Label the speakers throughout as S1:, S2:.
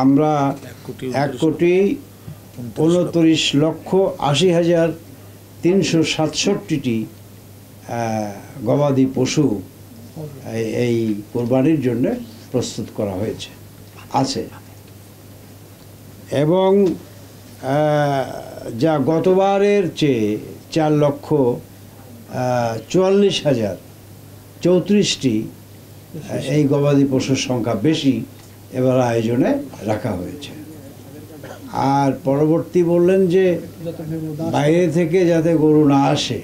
S1: আমরা 1,29,80,367টি গবাদি পশু এই কোরবানির জন্য প্রস্তুত করা হয়েছে আছে, এবং যা গতবারের চেয়ে 4,44,034টি এই গবাদি পশুর সংখ্যা বেশি এবার আয়োজনে রাখা হয়েছে। আর পরবর্তী বললেন যে বাইরে থেকে যাতে গরু না আসে,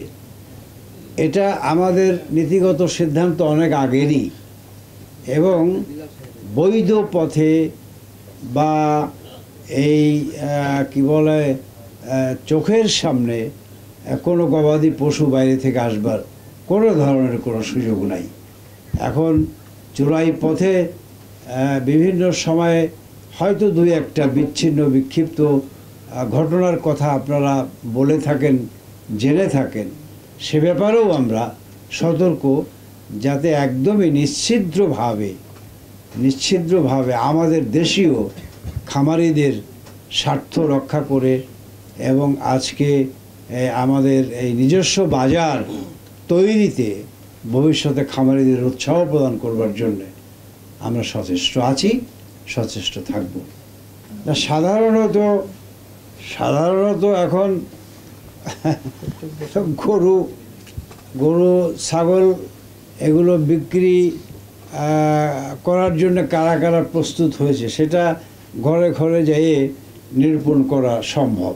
S1: এটা আমাদের নীতিগত সিদ্ধান্ত অনেক আগেরই, এবং বৈধ পথে বা এই কি বলে চোখের সামনে কোনো গবাদি পশু বাইরে থেকে আসবার কোনো ধরনের কোনো সুযোগ নাই। এখন চোরাই পথে বিভিন্ন সময়ে হয়তো দুই একটা বিচ্ছিন্ন বিক্ষিপ্ত ঘটনার কথা আপনারা বলে থাকেন, জেনে থাকেন, সে ব্যাপারেও আমরা সতর্ক, যাতে একদমই নিশ্ছিদ্রভাবে আমাদের দেশীয় খামারিদের স্বার্থ রক্ষা করে এবং আজকে আমাদের এই নিজস্ব বাজার তৈরিতে ভবিষ্যতে খামারিদের উৎসাহ প্রদান করবার জন্য আমরা সচেষ্ট আছি, সচেষ্ট থাকব। সাধারণত এখন গরু ছাগল এগুলো বিক্রি করার জন্য কারা কারা প্রস্তুত হয়েছে সেটা ঘরে ঘরে যেয়ে নিরূপণ করা সম্ভব,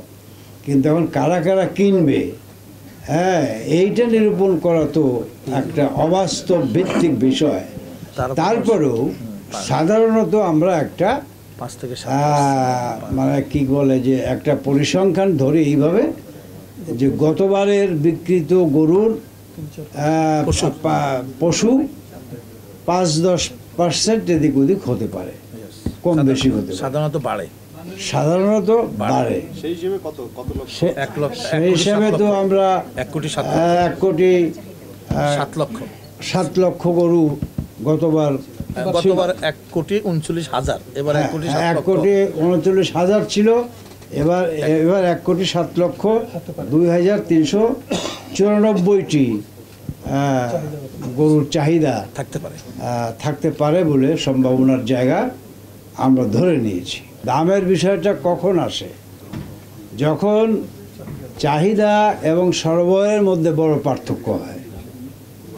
S1: কিন্তু এখন কারা কারা কিনবে, এইটা নিরূপণ করা তো একটা অবাস্তব ভিত্তিক বিষয়। তারপরেও সাধারণত আমরা একটা মানে কি বলে যে একটা পরিসংখ্যান ধরে এইভাবে যে গতবারের বিক্রিত গরুর পশু 5-10% এদিক ওদিক হতে পারে, কম বেশি হতে পারে, সাধারণত বাড়ে। সেই হিসেবে তো আমরা 1,07,00,000 গরু গতবার
S2: 1,39,000, এবার
S1: 1,39,000 ছিল, এবার 1,07,02,394টি গরুর চাহিদা থাকতে পারে বলে সম্ভাবনার জায়গা আমরা ধরে নিয়েছি। দামের বিষয়টা কখন আসে? যখন চাহিদা এবং সরবরাহের মধ্যে বড় পার্থক্য হয়,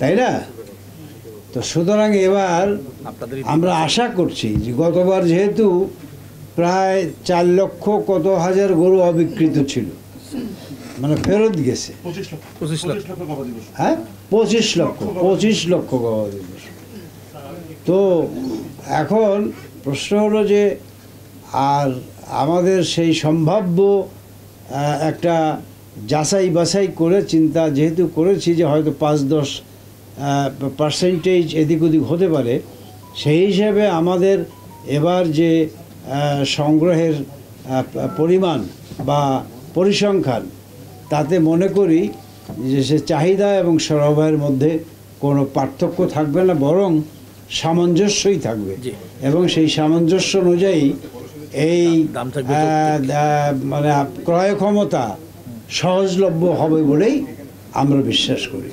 S1: তাই না? তো সুতরাং এবার আমরা আশা করছি যে গতবার যেহেতু প্রায় 4 লক্ষ কত হাজার গরু অবিকৃত ছিল, মানে ফেরত গেছে 25 লক্ষ গবাদি পশু। তো এখন প্রশ্ন হলো যে আর আমাদের সেই সম্ভাব্য একটা যাচাই বাছাই করে চিন্তা যেহেতু করেছি যে হয়তো 5-10% এদিক ওদিক হতে পারে, সেই হিসাবে আমাদের এবার যে সংগ্রহের পরিমাণ বা পরিসংখ্যান, তাতে মনে করি যে সে চাহিদা এবং সরবরাহের মধ্যে কোনো পার্থক্য থাকবে না, বরং সামঞ্জস্যই থাকবে, এবং সেই সামঞ্জস্য অনুযায়ী এই মানে ক্রয় ক্ষমতা সহজলভ্য হবে বলেই আমরা বিশ্বাস করি।